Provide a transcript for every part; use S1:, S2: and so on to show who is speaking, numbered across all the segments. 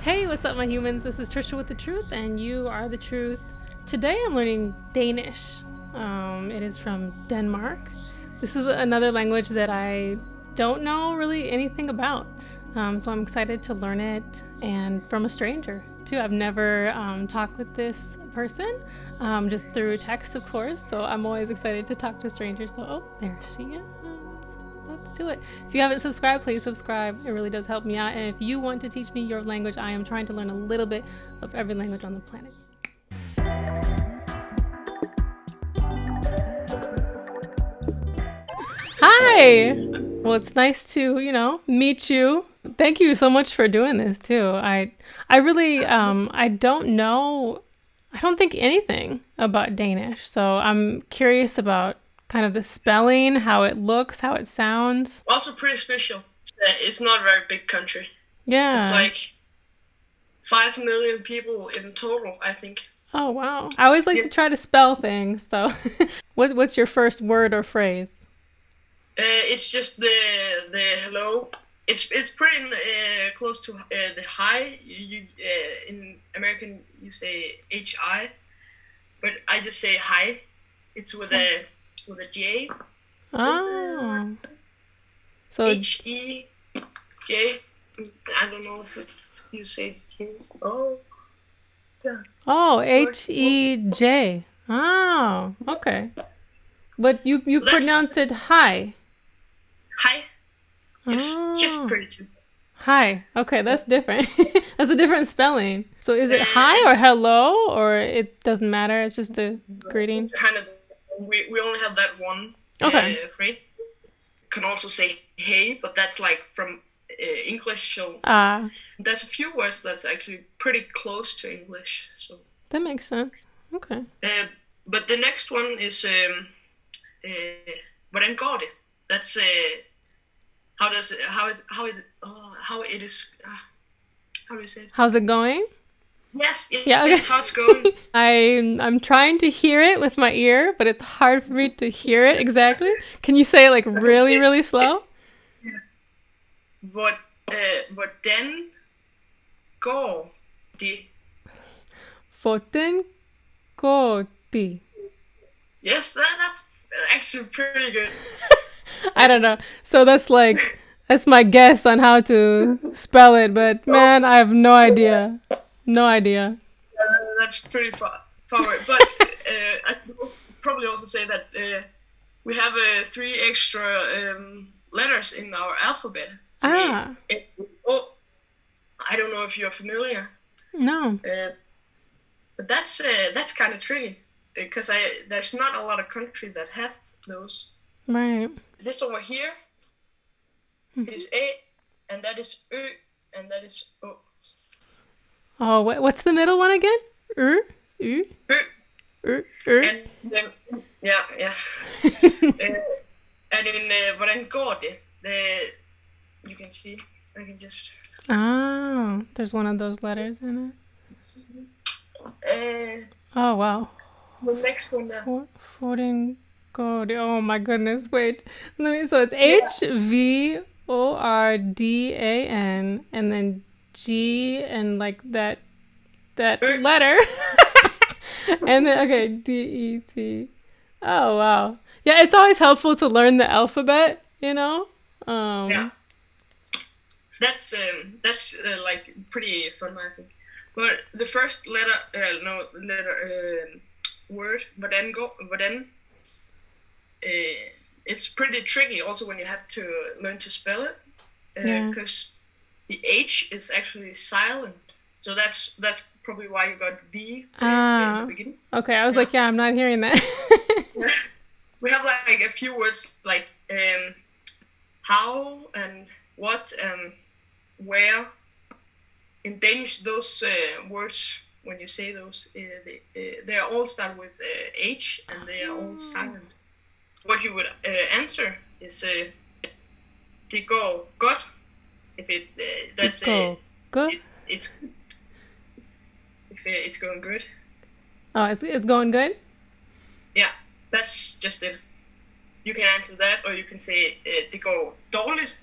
S1: Hey, what's up, my humans? This is Trisha with the Truth, and you are the truth. Today I'm learning Danish. It is from Denmark. This is another language that I don't know really anything about. So I'm excited to learn it, and from a stranger, too. I've never talked with this person, just through text, of course. So I'm always excited to talk to strangers. So, oh, there she is. Let's do it. If you haven't subscribed, please subscribe. It really does help me out. And if you want to teach me your language, I am trying to learn a little bit of every language on the planet. Hi! Well, it's nice to, meet you. Thank you so much for doing this too. I really, I don't know, I don't think anything about Danish. So I'm curious about kind of the spelling, how it looks, how it sounds.
S2: Also pretty special. It's not a very big country.
S1: Yeah.
S2: It's like 5 million people in total, I think.
S1: Oh, wow. I always like to try to spell things. So what's your first word or phrase?
S2: It's just the hello. It's pretty close to the hi. You in American you say hi, but I just say hi. It's with a J.
S1: Oh. So
S2: Hej. I don't know if it's you say J. Oh. Yeah.
S1: Oh, Hej. Oh, okay. But you so pronounce it hi.
S2: Hi. Just pretty simple.
S1: Hi. Okay, that's different. That's a different spelling. So is it hi or hello, or it doesn't matter? It's just a greeting.
S2: Kind of. We only have that one phrase. Can also say hey, but that's like from English. So there's a few words that's actually pretty close to English. So
S1: that makes sense. Okay.
S2: But the next one is hvordan går det? That's how do you say it?
S1: How's it going?
S2: Yes,
S1: yeah, okay.
S2: Yes, how's it going?
S1: I'm trying to hear it with my ear, but it's hard for me to hear it exactly. Can you say it like really, really slow?
S2: Hvordan går det?
S1: Hvordan går det?
S2: Yes, that's actually pretty good.
S1: I don't know. So that's my guess on how to spell it, but man, I have no idea. No idea.
S2: That's pretty far away. But I could probably also say that we have 3 extra letters in our alphabet. I don't know if you're familiar.
S1: No.
S2: But that's kind of tricky because there's not a lot of country that has those.
S1: Right.
S2: This over here is A, and that is Ö, and that is O.
S1: Oh, what's the middle one again?
S2: Ö. And then, yeah. And in hvordan går det? You can see. I can just.
S1: Oh, there's one of those letters in it. Oh wow.
S2: The next one there.
S1: Hvordan går det? Oh my goodness! Wait, so it's Hvordan, and then G and like that letter, and then okay DET. Oh wow, yeah. It's always helpful to learn the alphabet,
S2: Yeah, that's like pretty fun, I think. But the first word, hvordan, it's pretty tricky also when you have to learn to spell it, because the H is actually silent. So that's probably why you got V in the beginning.
S1: Okay, I was like, I'm not hearing that.
S2: We have like a few words like how and what and where. In Danish, those words, when you say those, they are all start with H and they are all silent. What you would answer is det går godt. If that's
S1: good.
S2: It's if it's going good.
S1: Oh, it's going good.
S2: Yeah, that's just it. You can answer that, or you can say det går dårligt.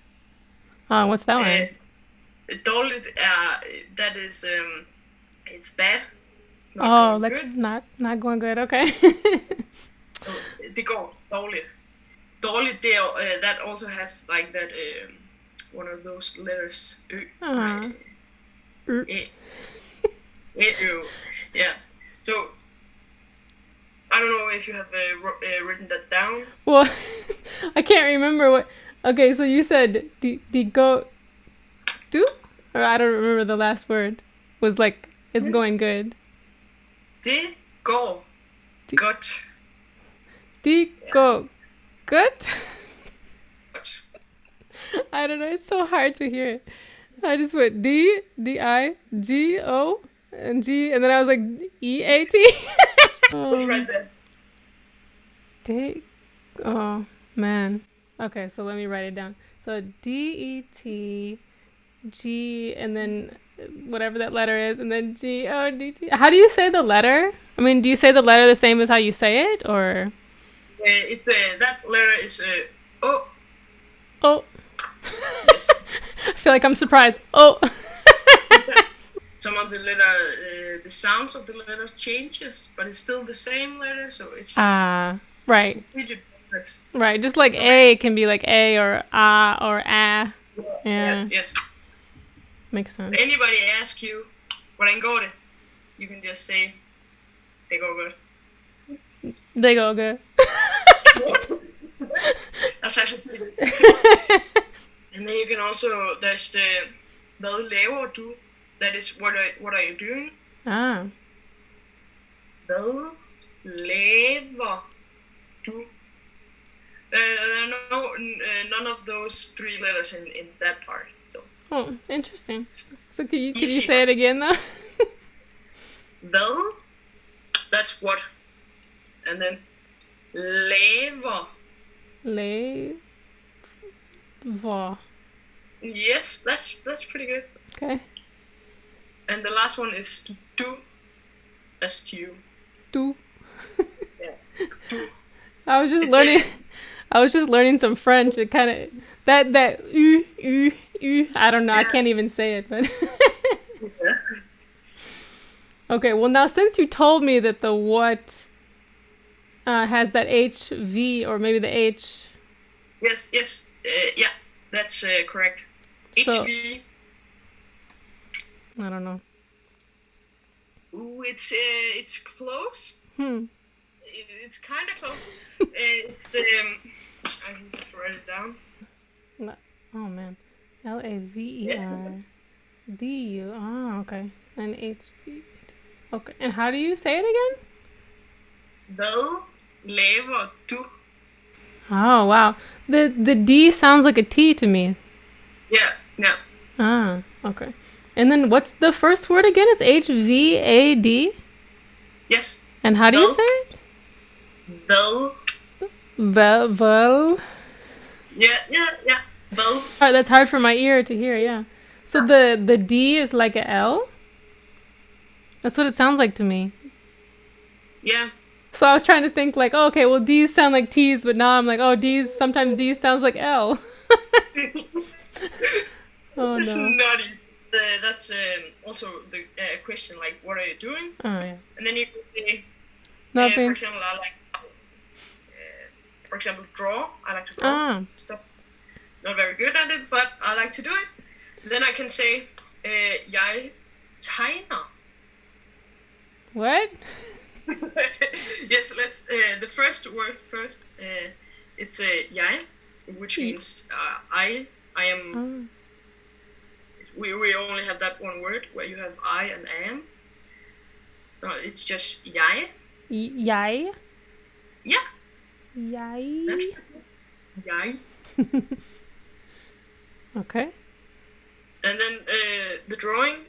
S1: Oh, what's that one?
S2: Dårligt that is it's bad. It's not
S1: Oh,
S2: going
S1: like
S2: good.
S1: not going good. Okay.
S2: Det går dårligt. Dårligt, that also has like that one of those letters.
S1: Uh-huh.
S2: Yeah. So I don't know if you have written that down.
S1: Well, I can't remember what. Okay, so you said the go do, or I don't remember the last word. Was like it's going good.
S2: Det går godt.
S1: The go good.
S2: Godt.
S1: I don't know. It's so hard to hear. I just put D-I-G-O and G, and then I was like E-A-T.
S2: What's right there?
S1: Oh man. Okay, so let me write it down. So D-E-T, G, and then whatever that letter is, and then G-O-D-T. How do you say the letter? I mean, do you say the letter the same as how you say it, or?
S2: It's that letter is O.
S1: Oh.
S2: Yes.
S1: I feel like I'm surprised. Oh.
S2: Some of the letter, the sounds of the letter changes, but it's still the same letter, so it's just
S1: right.
S2: really complex.
S1: Right, just like A can be like A or A or A. Yeah.
S2: Yes.
S1: Makes sense.
S2: If anybody asks you, hvordan går det? You can just say, det går godt.
S1: They go good.
S2: That's actually pretty good. And then you can also, there's the, hvad laver du? That is, what are you doing?
S1: Ah.
S2: Hvad laver du? There are none of those three letters in that part. So.
S1: Oh, interesting. So can you say it again though?
S2: Hvad? That's what. And then laver.
S1: Laver.
S2: Yes, that's pretty good.
S1: Okay.
S2: And the last one is do. That's you.
S1: Do.
S2: Yeah. Do.
S1: I was just learning some French. It kind of that I don't know. I can't even say it, but. Okay. Well, now since you told me that the what has that HV or maybe the H.
S2: Yes. Yeah. That's correct.
S1: So,
S2: HV.
S1: I don't know.
S2: Ooh, it's close. It's kind of close. It's the I can just write it down.
S1: Oh man, Laver. Oh, okay. And HV. Okay. And how do you say it again?
S2: Hvad laver du?
S1: Oh wow. The D sounds like a T to me.
S2: Yeah.
S1: Ah, okay. And then what's the first word again? It's HVAD?
S2: Yes.
S1: And how do you say it?
S2: Hvad.
S1: Vel.
S2: Yeah. Hvad.
S1: Alright, that's hard for my ear to hear, yeah. So the D is like a L? That's what it sounds like to me.
S2: Yeah.
S1: So I was trying to think like, oh, okay, well D's sound like T's, but now I'm like, oh, sometimes D sounds like L. Oh
S2: It's
S1: no.
S2: nutty. That's also the question, like, what are you doing?
S1: Oh yeah.
S2: And then you can say,
S1: Nothing.
S2: for example, I like, draw. I like to draw stuff. Not very good at it, but I like to do it. Then I can say, jeg tegner.
S1: What?
S2: Yes, let's, the first word first. It's jeg, which means I am. We only have that one word where you have I and am. So it's just jeg.
S1: Jeg?
S2: Yeah.
S1: Jeg.
S2: Jeg.
S1: Okay.
S2: And then the drawing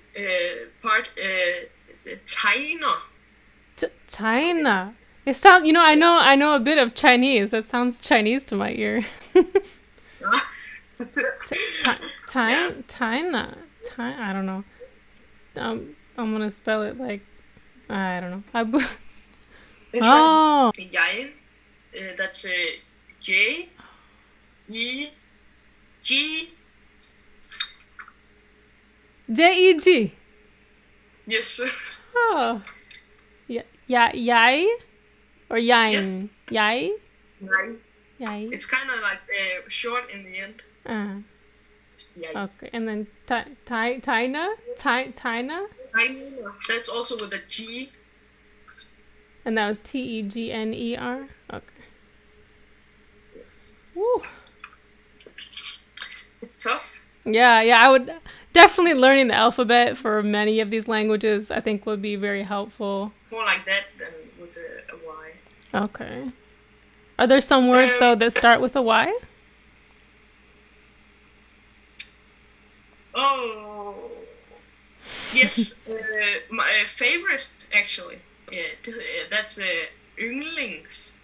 S2: part, tegner.
S1: China. It sounds. I know a bit of Chinese. That sounds Chinese to my ear. China. I don't know. I'm gonna spell it like I don't know. Oh.
S2: Jeg. That's J. E. G.
S1: J-E-G.
S2: Yes.
S1: Oh. Yai? Or yain?
S2: Yes.
S1: Yai?
S2: Right.
S1: Yai.
S2: It's kind of like short in the end. Yeah.
S1: Okay. And then Tina? Tina?
S2: That's also with a G.
S1: And that was Tegner? Okay.
S2: Yes.
S1: Woo.
S2: It's tough.
S1: Yeah, I would definitely learning the alphabet for many of these languages I think would be very helpful.
S2: More like that than with a Y.
S1: Okay. Are there some words though that start with a Y?
S2: Oh. Yes, my favorite actually. That's Ynglings.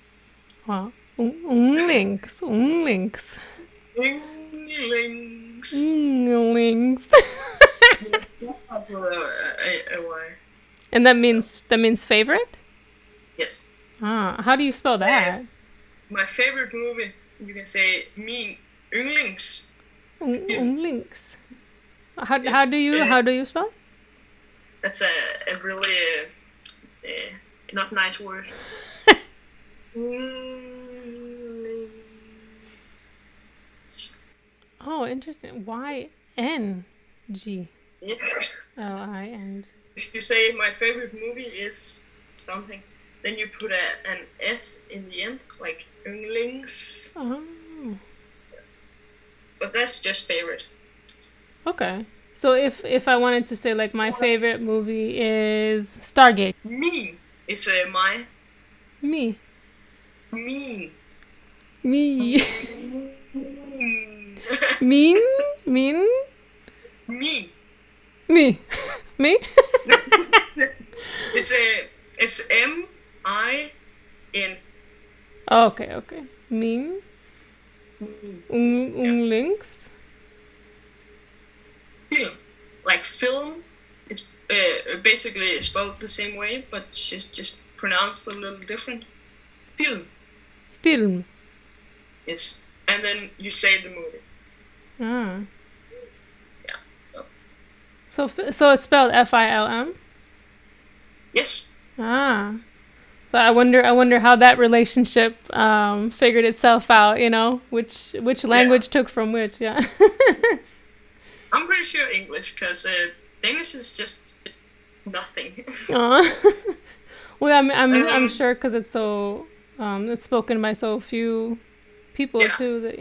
S1: Wow. Unglings.
S2: Ynglings.
S1: Unglings.
S2: A Y.
S1: And that means favorite?
S2: Yes.
S1: Ah, how do you spell that?
S2: My favorite movie, you can say Min Ynglings.
S1: Unglings. How
S2: Yes,
S1: do you spell it?
S2: That's a really not nice word.
S1: Oh, interesting. Y-N-G.
S2: Yes.
S1: L-I-N.
S2: If you say my favorite movie is something, then you put an S in the end, like Ynglings.
S1: Oh.
S2: But that's just favorite.
S1: Okay. So if I wanted to say like my favorite movie is Stargate.
S2: Me is my.
S1: Me.
S2: Me.
S1: Me. Mean? Mean?
S2: Me.
S1: Me. Me?
S2: It's M-I-N.
S1: Okay. Mean? Unlinks?
S2: Film. Like film. It's basically spelled the same way, but just pronounced a little different. Film.
S1: Film.
S2: Yes. And then you say the movie.
S1: Ah.
S2: Yeah.
S1: So it's spelled F-I-L-M?
S2: Yes.
S1: Ah. So I wonder how that relationship figured itself out, which language took from which, yeah.
S2: I'm pretty sure English, because Danish is just nothing.
S1: Well, I'm sure because it's so it's spoken by so few people too that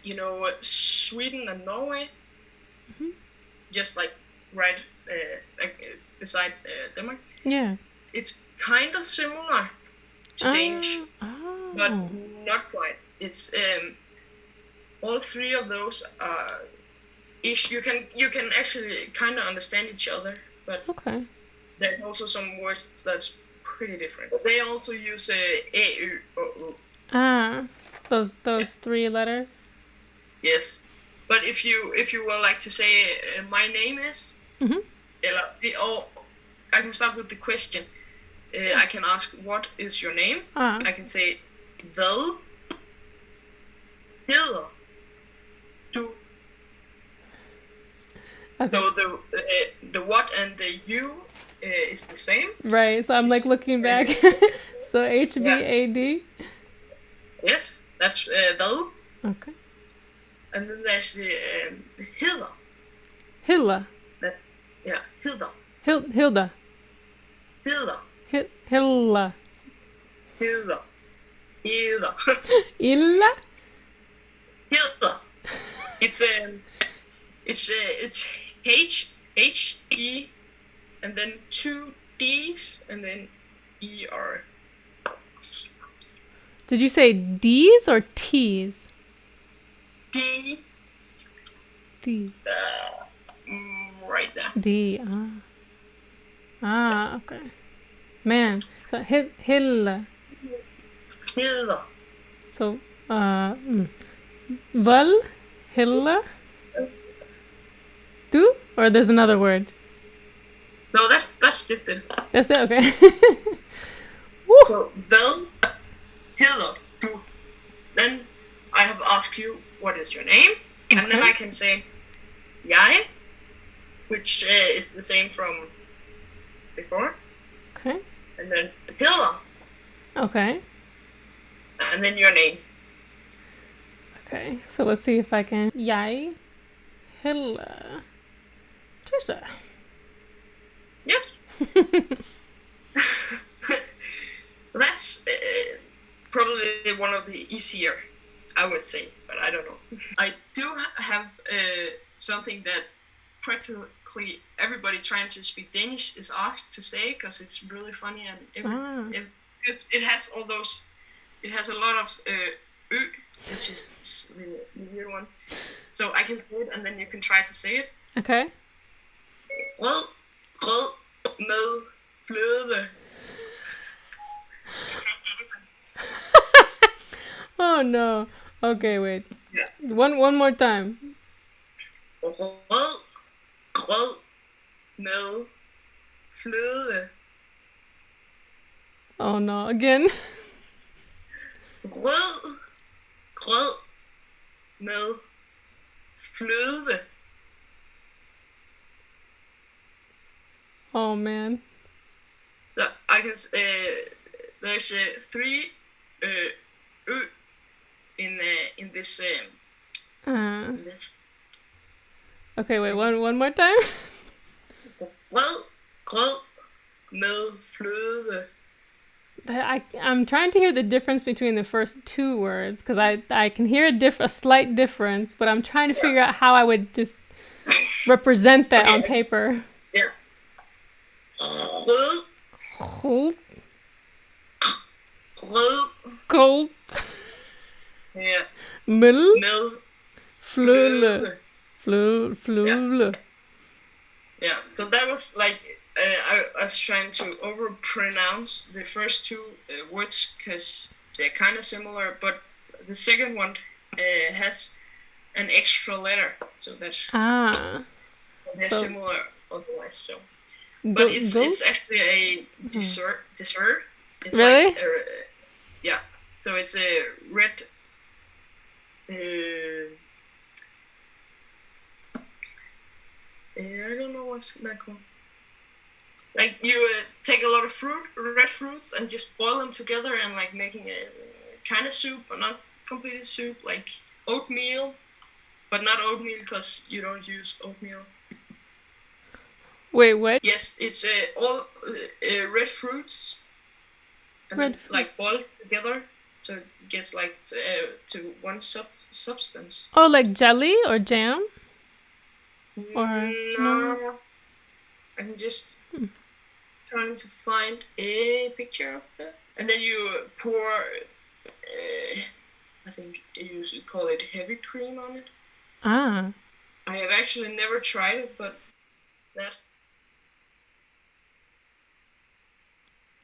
S2: You know, Sweden and Norway, just like right beside Denmark.
S1: Yeah.
S2: It's kind of similar to Danish, but not quite. It's all three of those are ish. You can actually kind of understand each other, but
S1: okay.
S2: There's also some words that's pretty different. They also use e, u, o.
S1: Those three letters.
S2: Yes, but if you would like to say my name is, or I can start with the question. I can ask, what is your name? I can say, hvad hedder du?
S1: Okay.
S2: So the what and the you is the same.
S1: Right. So I'm like looking back. So HVAD.
S2: Yes, that's hvad.
S1: Okay.
S2: And then there's the hedder.
S1: Hilla.
S2: Hedder.
S1: Hilda.
S2: Hedder.
S1: Hilla.
S2: Hedder. Hedder.
S1: Illa.
S2: Hedder. It's H-E and then 2 D's and then E-R.
S1: Did you say D's or T's?
S2: D.
S1: D.
S2: Right there.
S1: D. Okay. Man. So Hilla.
S2: Hedder.
S1: So Val. Hilla. Do? Or there's another word?
S2: No, that's just it.
S1: That's it, okay. Woo!
S2: So, hvad hedder du? Then I have asked you, what is your name? And then I can say, jeg which is the same from before.
S1: Okay.
S2: And then Hygge.
S1: Okay.
S2: And then your name.
S1: Okay. So let's see if I can. Jeg, Helle, Trisha.
S2: Yes. That's probably one of the easier, I would say, but I don't know. I do have something that practically everybody trying to speak Danish is asked to say, because it's really funny, and it has all those. It has a lot of ø, which is the weird one. So I can say it, and then you can try to say it.
S1: Okay.
S2: Rød, med, fløde.
S1: Oh no. Okay, wait.
S2: Yeah.
S1: One more time.
S2: Rød, med, fløde.
S1: Oh no, again.
S2: Rød, med, fløde.
S1: Oh man.
S2: So I can. There's 3 ø in this. In this.
S1: Okay, wait. One more time.
S2: Rød, med, fløde.
S1: I'm trying to hear the difference between the first 2 words, because I can hear a slight difference, but I'm trying to figure out how I would just represent that on paper.
S2: Yeah. Rød.
S1: Cold.
S2: Yeah.
S1: Med.
S2: Fløde.
S1: Fløde.
S2: Yeah. So that was like I was trying to overpronounce the first 2 words because they're kind of similar, but the second one has an extra letter, so that's they're similar otherwise. So, but it's actually a dessert. It's
S1: really?
S2: Like, yeah. So it's a red. I don't know what's that called. Like you take a lot of red fruits, and just boil them together, and like making a kind of soup, but not completely soup, like oatmeal, but not oatmeal because you don't use oatmeal.
S1: Wait, what?
S2: Yes, it's all red fruits, and then, like boiled together, so it gets like to one substance.
S1: Oh, like jelly or jam? Or
S2: no. I can just trying to find a picture of that, and then you pour. I think you should call it heavy cream on it.
S1: I
S2: have actually never tried it, but that.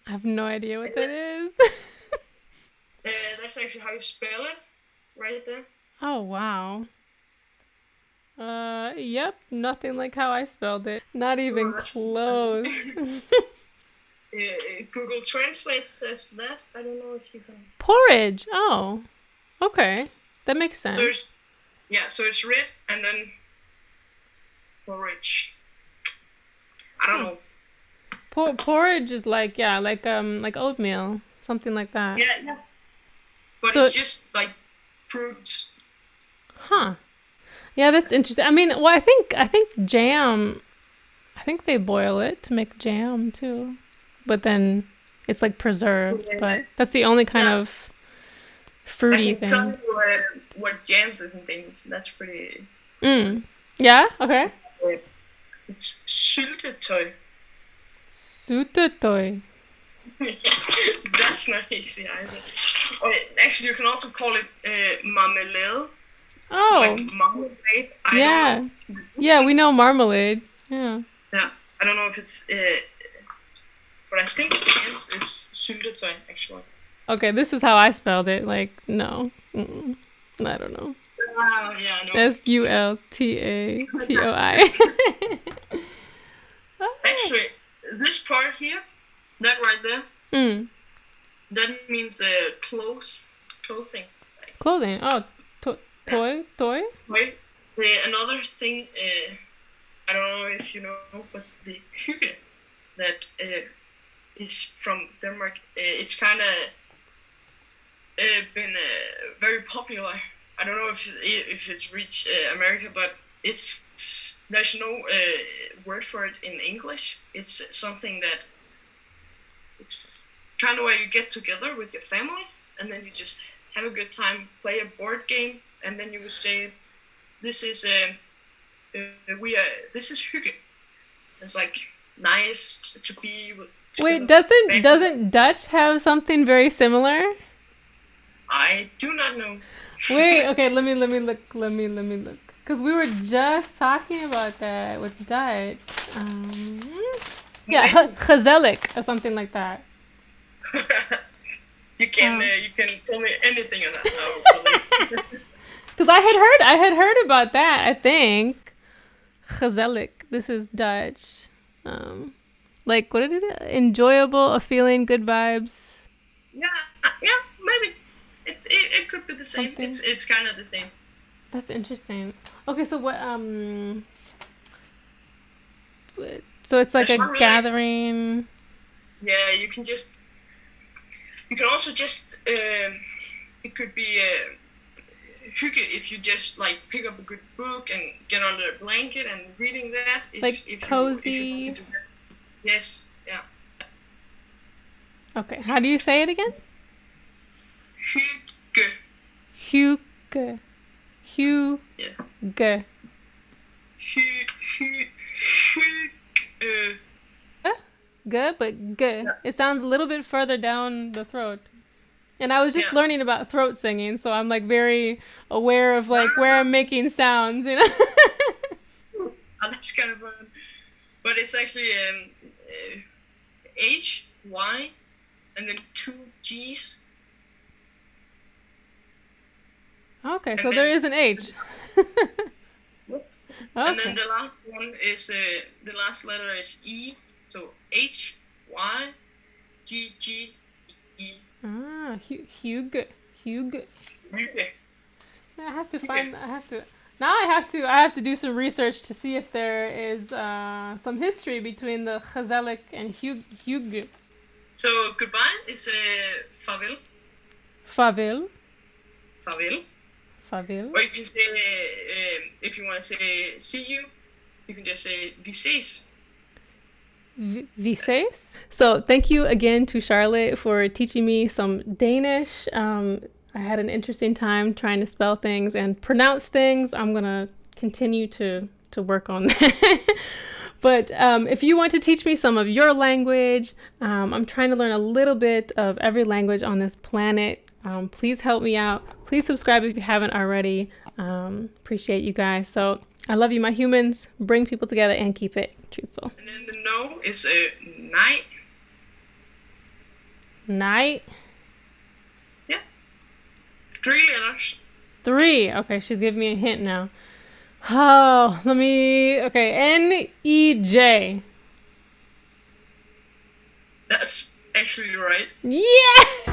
S1: I have no idea what that is.
S2: That's actually how you spell it, right there.
S1: Oh wow. Yep, nothing like how I spelled it. Not even close.
S2: Google Translate says that. I don't know if you can.
S1: Porridge. Oh, okay, that makes sense.
S2: So it's red and then porridge. I don't know.
S1: Porridge is like oatmeal, something like that.
S2: Yeah. But so, it's just like fruits.
S1: Huh. Yeah, that's interesting. I mean, well, I think jam. I think they boil it to make jam too, but then it's like preserved. Yeah. But that's the only kind of fruity thing.
S2: Tell you what jams is and things. That's pretty.
S1: Yeah. Okay.
S2: It's syltetøj.
S1: Syltetøj.
S2: That's not easy either. Actually, you can also call it marmalade.
S1: Oh.
S2: It's like marmalade. I
S1: don't know. Yeah, we know marmalade. Yeah.
S2: Yeah, I don't know if it's, but I think jams is syltetøj actually.
S1: Okay, this is how I spelled it. Like, no, I don't know.
S2: Yeah, no.
S1: Sultatoi.
S2: Actually, this part here, that right there, that means clothing.
S1: Clothing. Oh, toy.
S2: Wait, another thing I don't know if you know, but the hygge that is from Denmark, it's kind of been very popular. I don't know if it's reached America, but there's no word for it in English. It's something that it's kind of where you get together with your family, and then you just have a good time, play a board game, and then you would say, "This is this is hygge." It's like nice to be with.
S1: Wait, doesn't Dutch have something very similar?
S2: I do not know.
S1: Wait, okay, let me look. Because we were just talking about that with Dutch. Yeah, Gezellig or something like that.
S2: You can tell me anything on that.
S1: Because I had heard about that. I think Gezellig. This is Dutch. Like what is it? Enjoyable, a feeling, good vibes.
S2: Yeah, maybe it could be the same. Something. It's kind of the same.
S1: That's interesting. Okay, so what? So it's like a gathering.
S2: Yeah, you can also just. It could be hygge if you just like pick up a good book and get under a blanket and reading that.
S1: If cozy.
S2: Yes. Yeah.
S1: Okay. How do you say it again?
S2: Hygge.
S1: Hygge. Hygge.
S2: Yes.
S1: Hygge. G, but g. Yeah. It sounds a little bit further down the throat. And I was just learning about throat singing, so I'm like very aware of like where I'm making sounds, you know.
S2: Oh, that's kind of fun. But it's actually H, Y, and then 2 G's.
S1: Okay, so there is an H.
S2: Yes. Okay. And then the last one is the last letter is E, so H, Y, G, G, E.
S1: Ah, Hygge. I have to find. I have to do some research to see if there is some history between the Gezellig and Hygge.
S2: So goodbye is farvel.
S1: Farvel.
S2: Or you can say if you want to say see you can just say vi ses.
S1: Vi ses. So thank you again to Charlotte for teaching me some Danish. I had an interesting time trying to spell things and pronounce things. I'm going to continue to work on that. But if you want to teach me some of your language, I'm trying to learn a little bit of every language on this planet. Please help me out. Please subscribe if you haven't already. Appreciate you guys. So I love you, my humans. Bring people together and keep it truthful.
S2: And then the no is night.
S1: Night?
S2: Yeah. 3 letters.
S1: 3. Okay, she's giving me a hint now. Oh, okay, N-E-J.
S2: That's actually right.
S1: Yeah!